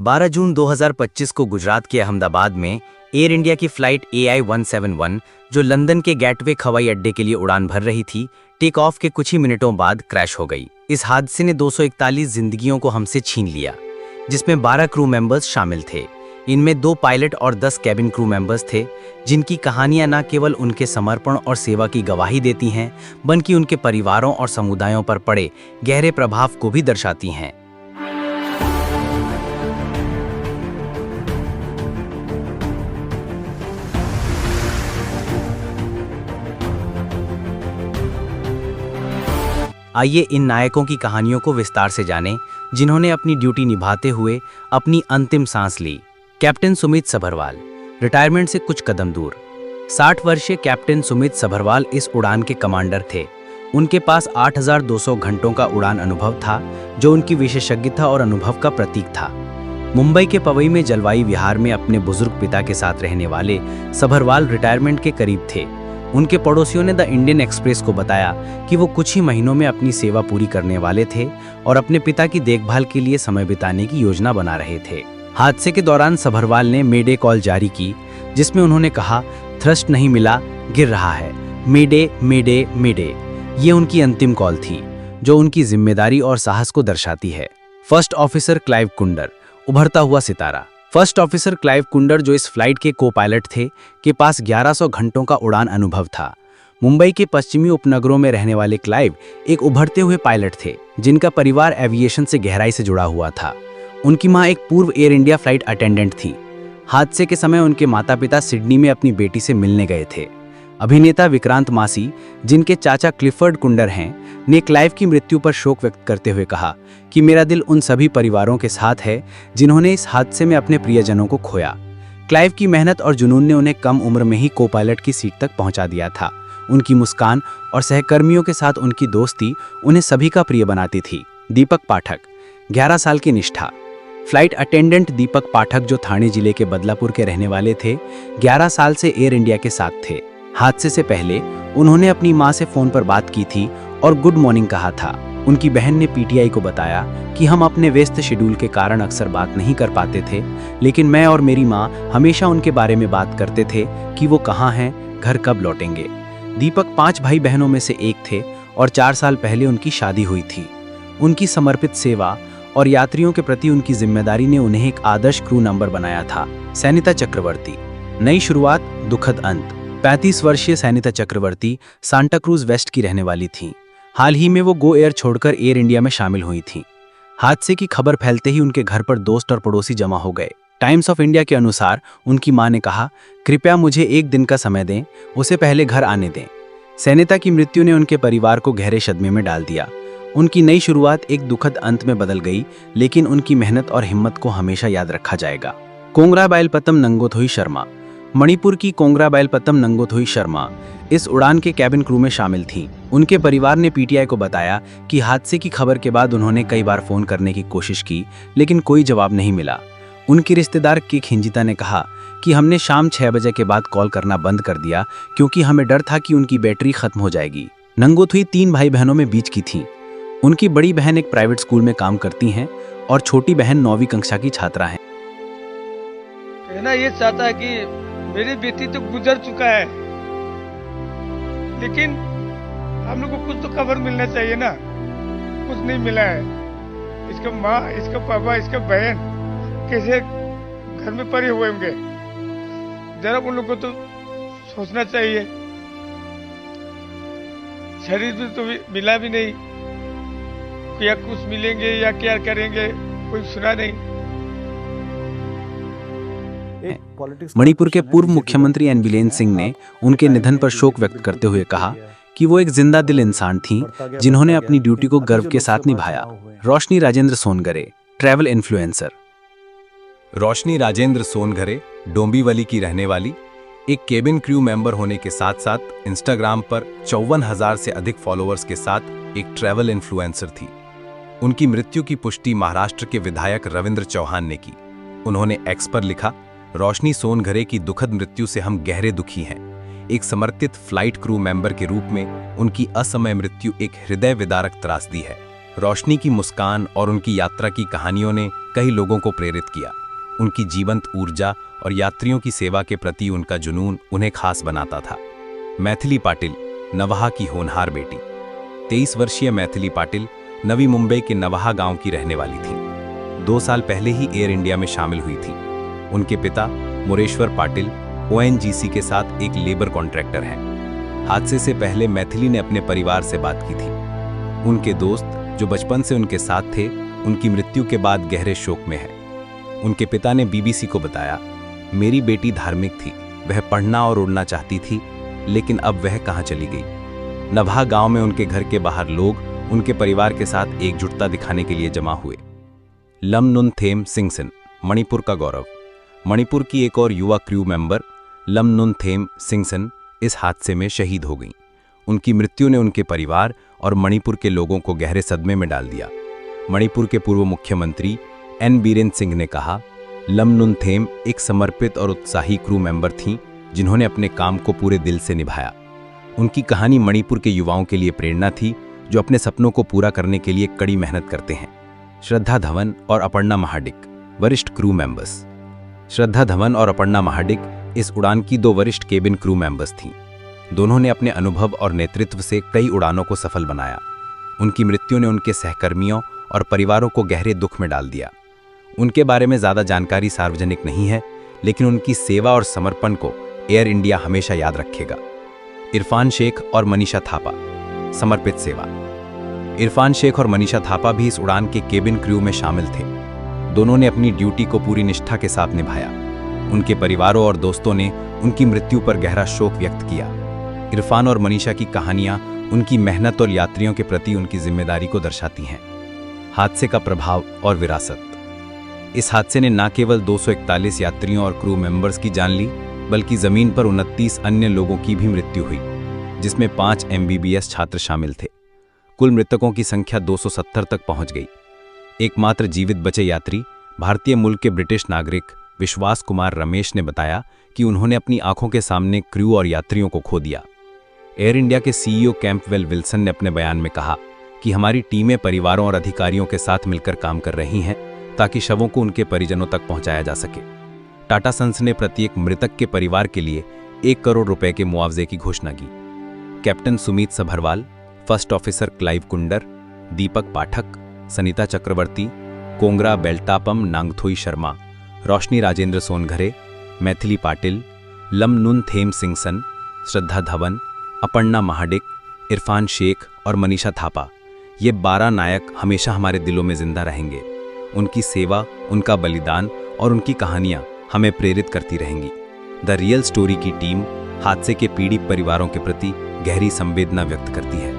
12 जून 2025 को गुजरात के अहमदाबाद में एयर इंडिया की फ्लाइट AI-171 जो लंदन के गेटवे हवाई अड्डे के लिए उड़ान भर रही थी, टेक ऑफ के कुछ ही मिनटों बाद क्रैश हो गई। इस हादसे ने 241 जिंदगियों को हमसे छीन लिया, जिसमें 12 क्रू मेंबर्स शामिल थे। इनमें 2 पायलट और 10 कैबिन क्रू मेंबर्स थे, जिनकी कहानियां न केवल उनके समर्पण और सेवा की गवाही देती हैं, बल्कि उनके परिवारों और समुदायों पर पड़े गहरे प्रभाव को भी दर्शाती हैं। आइए इन नायकों की कहानियों को विस्तार से जानें, जिन्होंने अपनी ड्यूटी निभाते हुए अपनी अंतिम सांस ली। कैप्टन सुमित सभरवाल, रिटायरमेंट से कुछ कदम दूर। 60 वर्षीय कैप्टन सुमित सभरवाल इस उड़ान के कमांडर थे। उनके पास 8200 घंटों का उड़ान अनुभव था, जो उनकी विशेषज्ञता और अनुभव का प्रतीक था। मुंबई के पवई में जलवायु विहार में अपने बुजुर्ग पिता के साथ रहने वाले सभरवाल रिटायरमेंट के करीब थे। उनके पड़ोसियों ने द इंडियन एक्सप्रेस को बताया कि वो कुछ ही महीनों में अपनी सेवा पूरी करने वाले थे और अपने पिता की देखभाल के लिए समय बिताने की योजना बना रहे थे। हादसे के दौरान सभरवाल ने मेडे कॉल जारी की, जिसमें उन्होंने कहा, थ्रस्ट नहीं मिला, गिर रहा है, मेडे मेडे मेडे। ये उनकी अंतिम कॉल थी, जो उनकी जिम्मेदारी और साहस को दर्शाती है। फर्स्ट ऑफिसर क्लाइव कुंडर, उभरता हुआ सितारा। फर्स्ट ऑफिसर क्लाइव कुंडर, जो इस फ्लाइट के को पायलट थे, के पास 1100 घंटों का उड़ान अनुभव था। मुंबई के पश्चिमी उपनगरों में रहने वाले क्लाइव एक उभरते हुए पायलट थे, जिनका परिवार एविएशन से गहराई से जुड़ा हुआ था। उनकी मां एक पूर्व एयर इंडिया फ्लाइट अटेंडेंट थी। हादसे के समय उनके माता पिता सिडनी में अपनी बेटी से मिलने गए थे। अभिनेता विक्रांत मासी, जिनके चाचा क्लिफर्ड कुंडर हैं, ने क्लाइव की मृत्यु पर शोक व्यक्त करते हुए कहा कि मेरा दिल उन सभी परिवारों के साथ है जिन्होंने इस हादसे में अपने प्रियजनों को खोया। क्लाइव की मेहनत और जुनून ने उन्हें कम उम्र में ही को पायलट की सीट तक पहुंचा दिया था। उनकी मुस्कान और सहकर्मियों के साथ उनकी दोस्ती उन्हें सभी का प्रिय बनाती थी। दीपक पाठक, 11 साल की निष्ठा। फ्लाइट अटेंडेंट दीपक पाठक, जो ठाणे जिले के बदलापुर के रहने वाले थे, 11 साल से एयर इंडिया के साथ थे। हादसे से पहले उन्होंने अपनी मां से फोन पर बात की थी और गुड मॉर्निंग कहा था। उनकी बहन ने पीटीआई को बताया कि हम अपने व्यस्त शेड्यूल के कारण अक्सर बात नहीं कर पाते थे, लेकिन मैं और मेरी मां हमेशा उनके बारे में बात करते थे कि वो कहाँ हैं, घर कब लौटेंगे। दीपक 5 भाई बहनों में से एक थे और 4 साल पहले उनकी शादी हुई थी। उनकी समर्पित सेवा और यात्रियों के प्रति उनकी जिम्मेदारी ने उन्हें एक आदर्श क्रू नंबर बनाया था। सैनिता चक्रवर्ती, नई शुरुआत, दुखद अंत। 35 वर्षीय सैनिता चक्रवर्ती सांता क्रूज वेस्ट की रहने वाली थीं। हाल ही में वो गो एयर छोड़कर एयर इंडिया में शामिल हुई थीं। हादसे की खबर फैलते ही उनके घर पर दोस्त और पड़ोसी जमा हो गए। टाइम्स ऑफ इंडिया के अनुसार उनकी मां ने कहा, कृपया मुझे 1 दिन का समय दें, उसे पहले घर आने दें। सैनिता की मृत्यु ने उनके परिवार को गहरे सदमे में डाल दिया। उनकी नई शुरुआत एक दुखद अंत में बदल गई, लेकिन उनकी मेहनत और हिम्मत को हमेशा याद रखा जाएगा। कोंगराबाइलपतम नंगोथोई शर्मा, मणिपुर की कोंगराबाइलपतम नंगोथोई शर्मा इस उड़ान के कैबिन क्रू में शामिल थीं। उनके परिवार ने पीटीआई को बताया कि हादसे की खबर के बाद उन्होंने कई बार फोन करने की कोशिश की, लेकिन कोई जवाब नहीं मिला। उनकी रिश्तेदार किक हिंजिता ने कहा कि हमने शाम 6 बजे के बाद कॉल करना बंद कर दिया, क्योंकि हमें डर था कि उनकी बैटरी खत्म हो जाएगी। नंगोथोई 3 भाई बहनों में बीच की थीं। उनकी बड़ी बहन एक प्राइवेट स्कूल में काम करती हैं और छोटी बहन 9वीं कक्षा की छात्रा है। कहना ये चाहता है कि मेरी बेटी तो गुजर चुका है, लेकिन हम लोग को कुछ तो खबर मिलना चाहिए ना। कुछ नहीं मिला है। इसका माँ, इसका पापा, इसका बहन कैसे घर में पड़े हुए होंगे, जरा उन लोग को तो सोचना चाहिए। शरीर भी तो मिला भी नहीं, या कुछ मिलेंगे या क्या करेंगे, कोई सुना नहीं। मणिपुर के पूर्व मुख्यमंत्री एन बिरेन सिंह ने उनके निधन पर शोक व्यक्त करते हुए कहा कि वो एक जिंदा दिल इंसान थीं, जिन्होंने अपनी ड्यूटी को गर्व के साथ निभाया। रोशनी राजेंद्र सोनगरे, ट्रैवल इन्फ्लुएंसर। रोशनी राजेंद्र सोनगरे डोंबिवली की रहने वाली एक केबिन क्रू मेंबर होने के साथ साथ इंस्टाग्राम पर 54,000 से अधिक फॉलोअर्स के साथ एक ट्रैवल इन्फ्लुएंसर थी। उनकी मृत्यु की पुष्टि महाराष्ट्र के विधायक रविंद्र चौहान ने की। उन्होंने एक्स पर लिखा, रोशनी सोनगरे की दुखद मृत्यु से हम गहरे दुखी हैं। एक समर्पित फ्लाइट क्रू मेंबर के रूप में उनकी असमय मृत्यु एक हृदय विदारक त्रासदी है। रोशनी की मुस्कान और उनकी यात्रा की कहानियों ने कई लोगों को प्रेरित किया। उनकी जीवंत ऊर्जा और यात्रियों की सेवा के प्रति उनका जुनून उन्हें खास बनाता था। मैथिली पाटिल, नवाहा की होनहार बेटी। 23 वर्षीय मैथिली पाटिल नवी मुंबई के नवाहा गांव की रहने वाली थी। 2 साल पहले ही एयर इंडिया में शामिल हुई थी। उनके पिता मुरेश्वर पाटिल ONGC के साथ एक लेबर कॉन्ट्रैक्टर हैं। हादसे से पहले मैथिली ने अपने परिवार से बात की थी। उनके दोस्त जो बचपन से उनके साथ थे, उनकी मृत्यु के बाद गहरे शोक में हैं। उनके पिता ने BBC को बताया, मेरी बेटी धार्मिक थी, वह पढ़ना और उड़ना चाहती थी, लेकिन अब वह कहाँ चली गई। नवाहा गांव में उनके घर के बाहर लोग उनके परिवार के साथ एकजुटता दिखाने के लिए जमा हुए। लमनुनथेम सिंगसन, मणिपुर का गौरव। मणिपुर की एक और युवा क्रू मेंबर लमनुनथेम सिंगसन इस हादसे में शहीद हो गईं। उनकी मृत्यु ने उनके परिवार और मणिपुर के लोगों को गहरे सदमे में डाल दिया। मणिपुर के पूर्व मुख्यमंत्री N बीरेन सिंह ने कहा, लमनुनथेम एक समर्पित और उत्साही क्रू मेंबर थीं, जिन्होंने अपने काम को पूरे दिल से निभाया। उनकी कहानी मणिपुर के युवाओं के लिए प्रेरणा थी, जो अपने सपनों को पूरा करने के लिए कड़ी मेहनत करते हैं। श्रद्धा धवन और अपर्णा महाडिक, वरिष्ठ क्रू मेंबर्स। श्रद्धा धवन और अपर्णा महाडिक इस उड़ान की 2 वरिष्ठ केबिन क्रू मेंबर्स थीं। दोनों ने अपने अनुभव और नेतृत्व से कई उड़ानों को सफल बनाया। उनकी मृत्यु ने उनके सहकर्मियों और परिवारों को गहरे दुख में डाल दिया। उनके बारे में ज़्यादा जानकारी सार्वजनिक नहीं है, लेकिन उनकी सेवा और समर्पण को एयर इंडिया हमेशा याद रखेगा। इरफान शेख और मनीषा थापा, समर्पित सेवा। इरफान शेख और मनीषा थापा भी इस उड़ान के केबिन क्रू में शामिल थे। दोनों ने अपनी ड्यूटी को पूरी निष्ठा के साथ निभाया। उनके परिवारों और दोस्तों ने उनकी मृत्यु पर गहरा शोक व्यक्त किया। इरफान और मनीषा की कहानियां उनकी मेहनत और यात्रियों के प्रति उनकी जिम्मेदारी को दर्शाती हैं। हादसे का प्रभाव और विरासत। इस हादसे ने न केवल 241 यात्रियों और क्रू मेंबर्स की जान ली, बल्कि जमीन पर 29 अन्य लोगों की भी मृत्यु हुई, जिसमें 5 MBBS छात्र शामिल थे। कुल मृतकों की संख्या 270 तक पहुंच गई। एकमात्र जीवित बचे यात्री भारतीय मूल के ब्रिटिश नागरिक विश्वास कुमार रमेश ने बताया कि उन्होंने अपनी आंखों के सामने क्रू और यात्रियों को खो दिया। एयर इंडिया के CEO कैंपवेल विल्सन ने अपने बयान में कहा कि हमारी टीमें परिवारों और अधिकारियों के साथ मिलकर काम कर रही हैं, ताकि शवों को उनके परिजनों तक पहुंचाया जा सके। टाटा सन्स ने प्रत्येक मृतक के परिवार के लिए 1 करोड़ रुपए के मुआवजे की घोषणा की। Captain Sumit Sabharwal, first officer Clive Kunder, Deepak Pathak, Sanita Chakraborty, Kongara Beltapam Nangthoi Sharma, Roshni Rajendra Songhare, Maithili Patil, Lamnunthem Singson, Shraddha Dhawan, Aparna Mahadik, Irfan Shaikh और मनीषा थापा, ये 12 नायक हमेशा हमारे दिलों में जिंदा रहेंगे। उनकी सेवा, उनका बलिदान और उनकी कहानियां हमें प्रेरित करती रहेंगी। द रियल स्टोरी की टीम हादसे के पीड़ित परिवारों के प्रति गहरी संवेदना व्यक्त करती है।